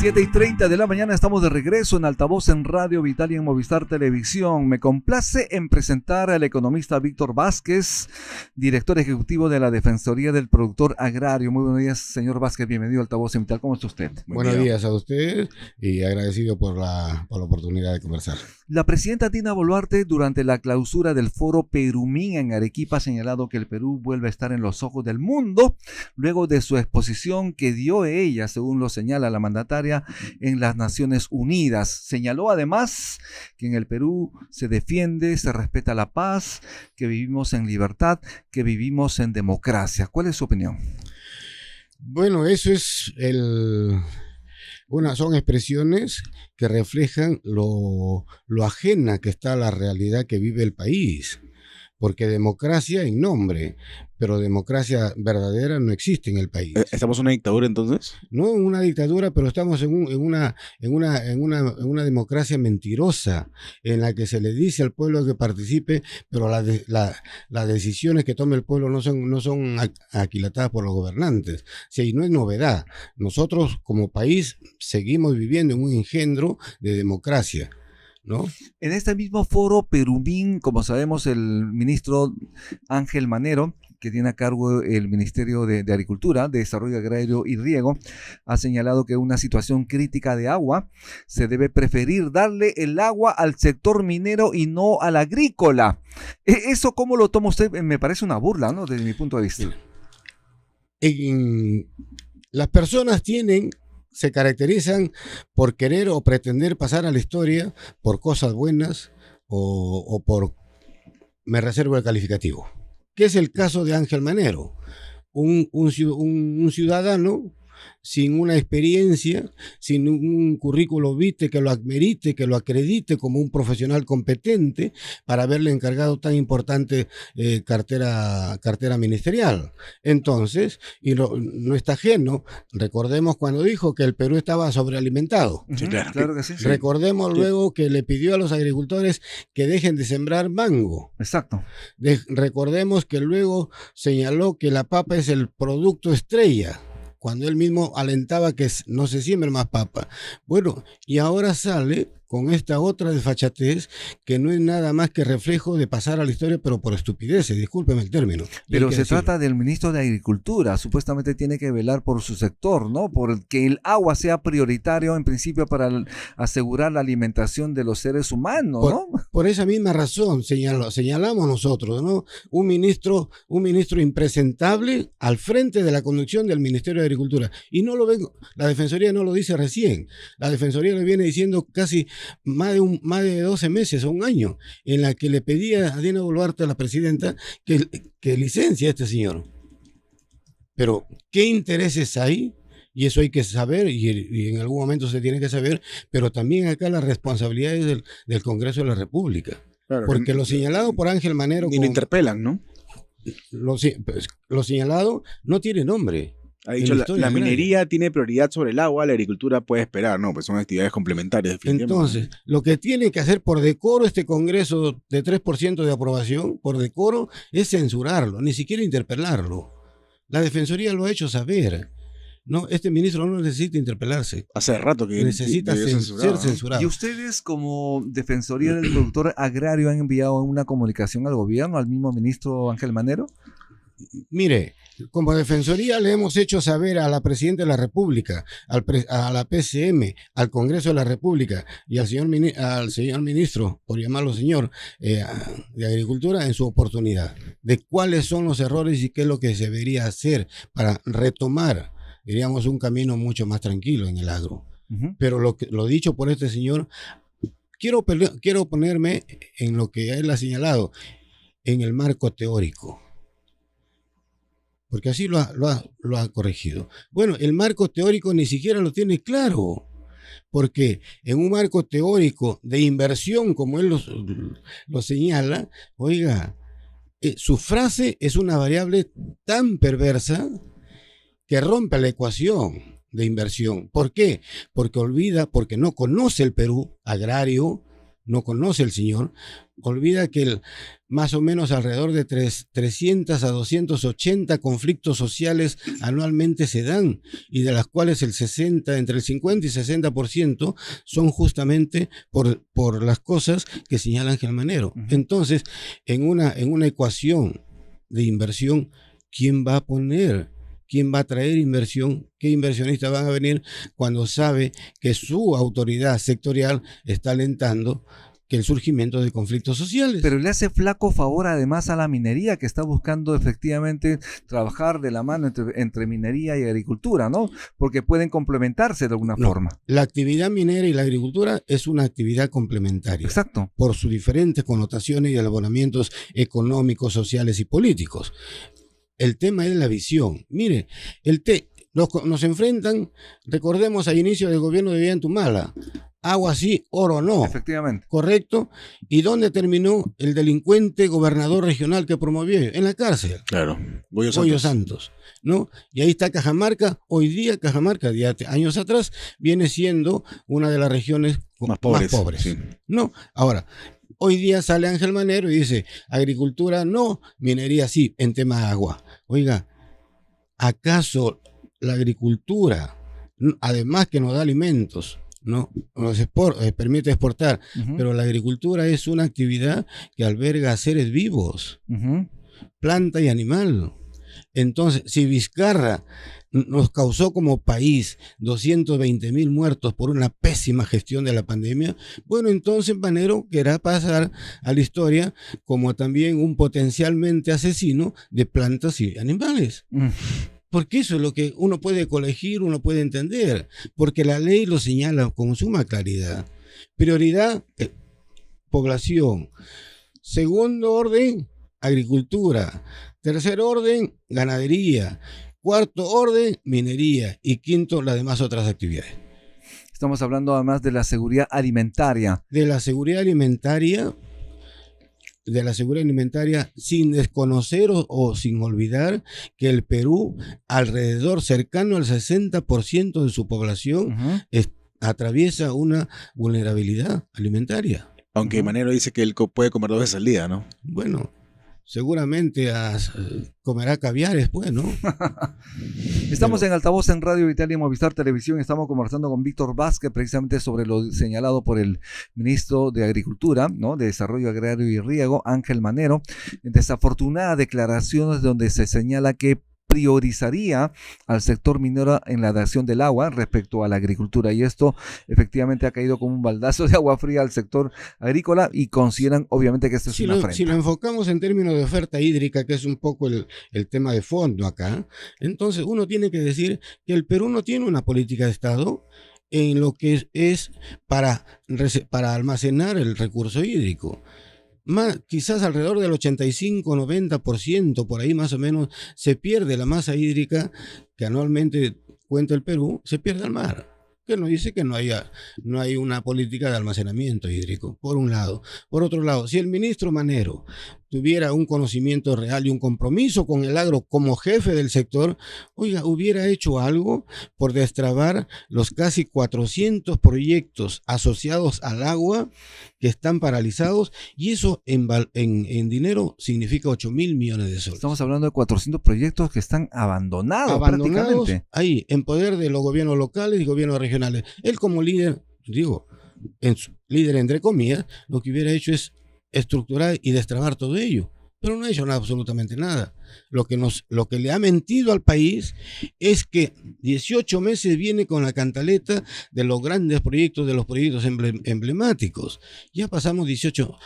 7:30 de la mañana estamos de regreso en Altavoz en Radio Vital y en Movistar Televisión. Me complace en presentar al economista Víctor Vázquez, director ejecutivo de la Defensoría del Productor Agrario. Muy buenos días, señor Vázquez, bienvenido a Altavoz en Vital. ¿Cómo está usted? Buenos días a usted y agradecido por la oportunidad de conversar. La presidenta Dina Boluarte, durante la clausura del foro Perumín en Arequipa, ha señalado que el Perú vuelve a estar en los ojos del mundo luego de su exposición que dio ella, según lo señala la mandataria, en las Naciones Unidas. Señaló además que en el Perú se defiende, se respeta la paz, que vivimos en libertad, que vivimos en democracia. ¿Cuál es su opinión? Bueno, eso es son expresiones que reflejan lo ajena que está a la realidad que vive el país. Porque democracia en nombre, pero democracia verdadera no existe en el país. ¿Estamos en una dictadura entonces? No en una dictadura, pero estamos en una democracia mentirosa, en la que se le dice al pueblo que participe, pero las decisiones que tome el pueblo no son aquilatadas por los gobernantes. Sí, no es novedad. Nosotros como país seguimos viviendo en un engendro de democracia, ¿no? En este mismo foro Perumín, como sabemos, el ministro Ángel Manero, que tiene a cargo el Ministerio de Agricultura, de Desarrollo Agrario y Riego, ha señalado que una situación crítica de agua se debe preferir darle el agua al sector minero y no al agrícola. ¿Eso cómo lo toma usted? Me parece una burla, ¿no? Desde mi punto de vista. Las personas se caracterizan por querer o pretender pasar a la historia por cosas buenas o por, me reservo el calificativo, que es el caso de Ángel Manero, un ciudadano sin una experiencia, sin un currículo vitae que lo amerite, que lo acredite como un profesional competente para haberle encargado tan importante cartera ministerial. Entonces, y no está ajeno, recordemos cuando dijo que el Perú estaba sobrealimentado. Sí, claro que sí. Recordemos luego que le pidió a los agricultores que dejen de sembrar mango. Exacto. Recordemos que luego señaló que la papa es el producto estrella, cuando él mismo alentaba que no se siembre más papa. Bueno, y ahora sale con esta otra desfachatez que no es nada más que reflejo de pasar a la historia, pero por estupideces, discúlpeme el término. Pero se trata del ministro de Agricultura, supuestamente tiene que velar por su sector, ¿no? Por que el agua sea prioritario en principio para asegurar la alimentación de los seres humanos, ¿no? Por esa misma razón señalamos nosotros, ¿no? Un ministro impresentable al frente de la conducción del Ministerio de Agricultura. Y no lo ven, la Defensoría no lo dice recién, la Defensoría le viene diciendo casi más de 12 meses o un año, en la que le pedía a Dina Boluarte, a la presidenta, que licencie a este señor. Pero, ¿qué intereses hay? Y eso hay que saber, y en algún momento se tiene que saber, pero también acá las responsabilidades del Congreso de la República. Claro, porque lo señalado por Ángel Manero... Ni lo interpelan, ¿no? Lo señalado no tiene nombre. Ha dicho, la minería tiene prioridad sobre el agua, la agricultura puede esperar, no, pues son actividades complementarias. Entonces, lo que tiene que hacer por decoro este Congreso de 3% de aprobación, por decoro, es censurarlo, ni siquiera interpelarlo. La Defensoría lo ha hecho saber. No, este ministro no necesita interpelarse. Hace rato que necesita ser censurado. ¿Y ustedes como Defensoría del Productor Agrario han enviado una comunicación al gobierno, al mismo ministro Ángel Manero? Mire, como Defensoría le hemos hecho saber a la Presidenta de la República, a la PCM, al Congreso de la República y al señor ministro, por llamarlo señor, de Agricultura en su oportunidad, de cuáles son los errores y qué es lo que se debería hacer para retomar, diríamos, un camino mucho más tranquilo en el agro. Pero lo dicho por este señor, quiero ponerme en lo que él ha señalado, en el marco teórico. Porque así lo ha corregido. Bueno, el marco teórico ni siquiera lo tiene claro, porque en un marco teórico de inversión, como él lo señala, oiga, su frase es una variable tan perversa que rompe la ecuación de inversión. ¿Por qué? Porque no conoce el Perú agrario, no conoce el señor, olvida que más o menos alrededor de 300 a 280 conflictos sociales anualmente se dan, y de las cuales entre el 50 y 60% son justamente por las cosas que señala Ángel Manero. Entonces, en una ecuación de inversión, ¿quién va a poner? ¿Quién va a traer inversión? ¿Qué inversionistas van a venir cuando sabe que su autoridad sectorial está alentando que el surgimiento de conflictos sociales? Pero le hace flaco favor además a la minería, que está buscando efectivamente trabajar de la mano entre minería y agricultura, ¿no? Porque pueden complementarse de alguna forma. La actividad minera y la agricultura es una actividad complementaria. Exacto. Por sus diferentes connotaciones y elaboramientos económicos, sociales y políticos. El tema es la visión. Mire, nos enfrentan, recordemos al inicio del gobierno de Ollanta, agua sí, oro no. Efectivamente. ¿Correcto? ¿Y dónde terminó el delincuente gobernador regional que promovió? En la cárcel. Claro. Goyo Santos. ¿No? Y ahí está Cajamarca. Hoy día Cajamarca, años atrás, viene siendo una de las regiones más pobres. Sí. ¿No? Ahora, hoy día sale Ángel Manero y dice, agricultura no, minería sí, en tema de agua. Oiga, ¿acaso la agricultura, además que nos da alimentos, no nos permite exportar, pero la agricultura es una actividad que alberga seres vivos, planta y animal? Entonces, si Vizcarra nos causó como país 220.000 muertos por una pésima gestión de la pandemia, bueno, entonces Manero querrá pasar a la historia como también un potencialmente asesino de plantas y animales. Porque eso es lo que uno puede colegir, uno puede entender, porque la ley lo señala con suma claridad. Prioridad, población. Segundo orden, agricultura. Tercer orden, ganadería. Cuarto orden, minería. Y quinto, las demás otras actividades. Estamos hablando además de la seguridad alimentaria. De la seguridad alimentaria, sin desconocer o sin olvidar que el Perú, alrededor cercano al 60% de su población, atraviesa una vulnerabilidad alimentaria. Aunque Manero dice que él puede comer 2 veces al día, ¿no? Bueno, seguramente comerá caviar después, ¿no? Estamos en Altavoz en Radio Italia y Movistar Televisión. Estamos conversando con Víctor Vázquez precisamente sobre lo señalado por el ministro de Agricultura, ¿no? De Desarrollo Agrario y Riego, Ángel Manero. Desafortunadas declaraciones donde se señala que priorizaría al sector minero en la dación del agua respecto a la agricultura, y esto efectivamente ha caído como un baldazo de agua fría al sector agrícola, y consideran obviamente que esto es una afrenta. Si lo enfocamos en términos de oferta hídrica, que es un poco el tema de fondo acá, entonces uno tiene que decir que el Perú no tiene una política de Estado en lo que es para almacenar el recurso hídrico. Quizás alrededor del 85-90%, por ahí más o menos, se pierde la masa hídrica que anualmente cuenta el Perú, se pierde al mar. Que nos dice que no hay una política de almacenamiento hídrico, por un lado. Por otro lado, si el ministro Manero tuviera un conocimiento real y un compromiso con el agro como jefe del sector, oiga, hubiera hecho algo por destrabar los casi 400 proyectos asociados al agua que están paralizados, y eso en dinero significa 8.000 millones de soles. Estamos hablando de 400 proyectos que están abandonados prácticamente. Ahí, en poder de los gobiernos locales y gobiernos regionales. Él como líder, líder entre comillas, lo que hubiera hecho es estructurar y destrabar todo ello, pero no ha hecho absolutamente nada. Lo que le ha mentido al país es que 18 meses viene con la cantaleta de los grandes proyectos, de los proyectos emblemáticos. Ya pasamos 18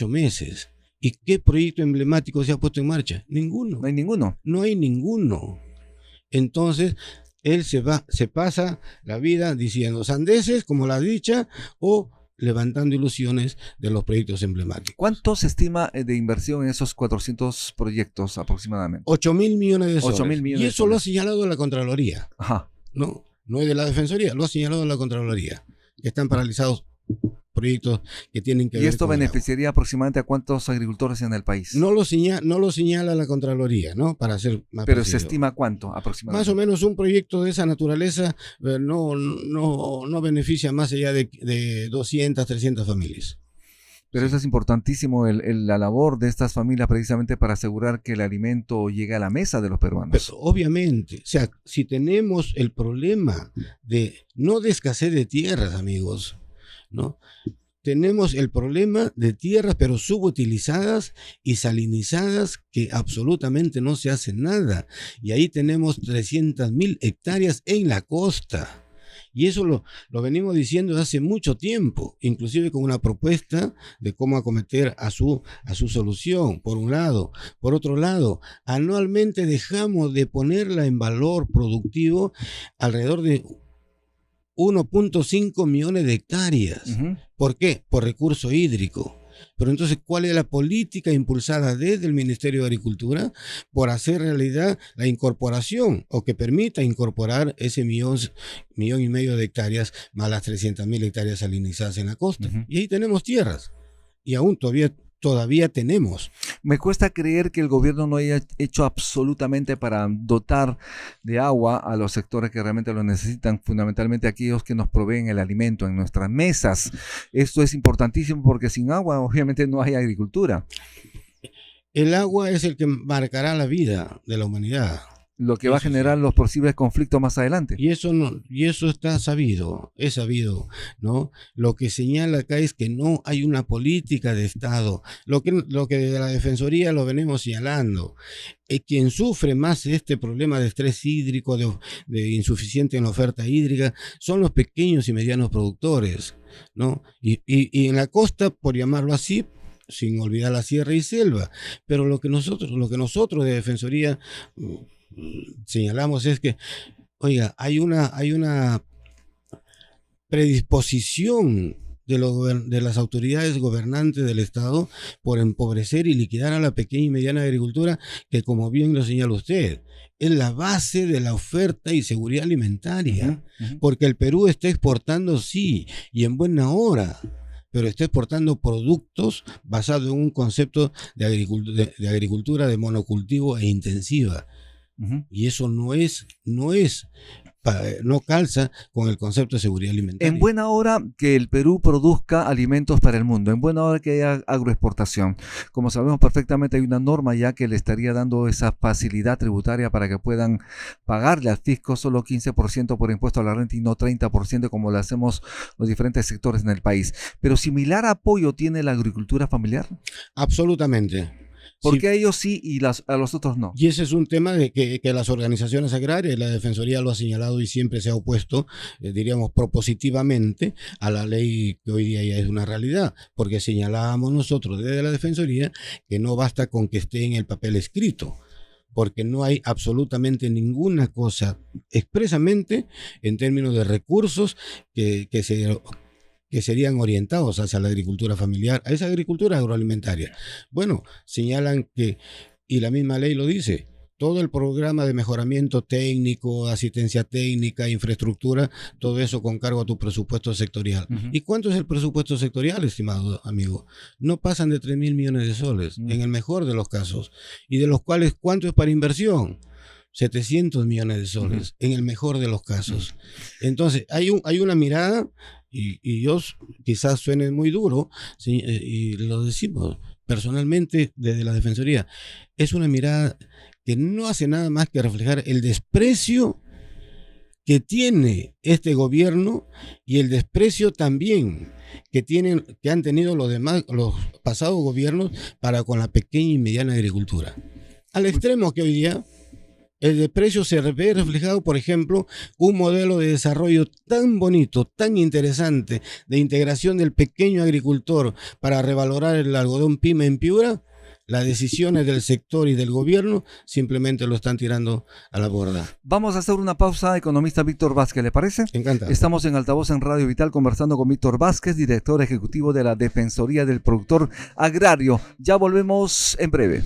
meses. ¿Y qué proyecto emblemático se ha puesto en marcha? Ninguno. No hay ninguno. No hay ninguno. Entonces, él se pasa la vida diciendo sandeces, como la dicha, o levantando ilusiones de los proyectos emblemáticos. ¿Cuánto se estima de inversión en esos 400 proyectos aproximadamente? 8.000 millones de soles. 8.000 millones y eso lo ha señalado la Contraloría. Ajá. No es de la Defensoría, lo ha señalado la Contraloría. Que están paralizados proyectos que tienen que ver. ¿Y esto beneficiaría aproximadamente a cuántos agricultores en el país? No lo señala la Contraloría, ¿no? Para ser más Pero preciso. ¿se estima cuánto aproximadamente? Más o menos un proyecto de esa naturaleza no beneficia más allá de 200, 300 familias. Pero eso es importantísimo, la labor de estas familias precisamente para asegurar que el alimento llegue a la mesa de los peruanos. Pero, obviamente, o sea, si tenemos el problema no de escasez de tierras, amigos, ¿no? Tenemos el problema de tierras pero subutilizadas y salinizadas que absolutamente no se hace nada. Y ahí tenemos 300.000 hectáreas en la costa. Y eso lo venimos diciendo desde hace mucho tiempo, inclusive con una propuesta de cómo acometer a su solución, por un lado. Por otro lado, anualmente dejamos de ponerla en valor productivo alrededor de 1.5 millones de hectáreas. ¿Por qué? Por recurso hídrico. Pero entonces, ¿cuál es la política impulsada desde el Ministerio de Agricultura por hacer realidad la incorporación o que permita incorporar ese millón y medio de hectáreas más las 300.000 hectáreas salinizadas en la costa? Y ahí tenemos tierras y aún todavía tenemos. Me cuesta creer que el gobierno no haya hecho absolutamente para dotar de agua a los sectores que realmente lo necesitan, fundamentalmente aquellos que nos proveen el alimento en nuestras mesas. Esto es importantísimo porque sin agua obviamente no hay agricultura. El agua es el que marcará la vida de la humanidad. Lo que va a generar los posibles conflictos más adelante. Y eso está sabido, es sabido, ¿no? Lo que señala acá es que no hay una política de Estado. Lo que de la Defensoría lo venimos señalando. Quien sufre más este problema de estrés hídrico, de insuficiente en la oferta hídrica, son los pequeños y medianos productores, ¿no? Y en la costa, por llamarlo así, sin olvidar la sierra y selva. Pero lo que nosotros de Defensoría señalamos es que, oiga, hay una predisposición de las autoridades gobernantes del Estado por empobrecer y liquidar a la pequeña y mediana agricultura, que, como bien lo señala usted, es la base de la oferta y seguridad alimentaria, porque el Perú está exportando, sí, y en buena hora, pero está exportando productos basados en un concepto de agricultura de monocultivo e intensiva. Y eso no calza con el concepto de seguridad alimentaria. En buena hora que el Perú produzca alimentos para el mundo, en buena hora que haya agroexportación. Como sabemos perfectamente, hay una norma ya que le estaría dando esa facilidad tributaria para que puedan pagarle al fisco solo 15% por impuesto a la renta y no 30% como lo hacemos los diferentes sectores en el país. Pero similar apoyo tiene la agricultura familiar. Absolutamente. ¿Por qué a ellos sí y a los otros no? Y ese es un tema de que las organizaciones agrarias, la Defensoría lo ha señalado y siempre se ha opuesto, diríamos, propositivamente a la ley que hoy día ya es una realidad, porque señalábamos nosotros desde la Defensoría que no basta con que esté en el papel escrito, porque no hay absolutamente ninguna cosa expresamente en términos de recursos que serían orientados hacia la agricultura familiar, a esa agricultura agroalimentaria. Bueno, señalan que, y la misma ley lo dice, todo el programa de mejoramiento técnico, asistencia técnica, infraestructura, todo eso con cargo a tu presupuesto sectorial. ¿Y cuánto es el presupuesto sectorial, estimado amigo? No pasan de 3.000 millones de soles, en el mejor de los casos. Y de los cuales, ¿cuánto es para inversión? 700 millones de soles, en el mejor de los casos. Entonces, hay una mirada, y yo quizás suene muy duro, ¿sí? Y lo decimos personalmente desde la Defensoría, es una mirada que no hace nada más que reflejar el desprecio que tiene este gobierno y el desprecio también que han tenido los pasados gobiernos para con la pequeña y mediana agricultura. Al extremo que hoy día el desprecio se ve reflejado, por ejemplo, un modelo de desarrollo tan bonito, tan interesante, de integración del pequeño agricultor para revalorar el algodón pyme en Piura. Las decisiones del sector y del gobierno simplemente lo están tirando a la borda. Vamos a hacer una pausa, economista Víctor Vázquez, ¿le parece? Encantado. Estamos en Altavoz en Radio Vital conversando con Víctor Vázquez, director ejecutivo de la Defensoría del Productor Agrario. Ya volvemos en breve.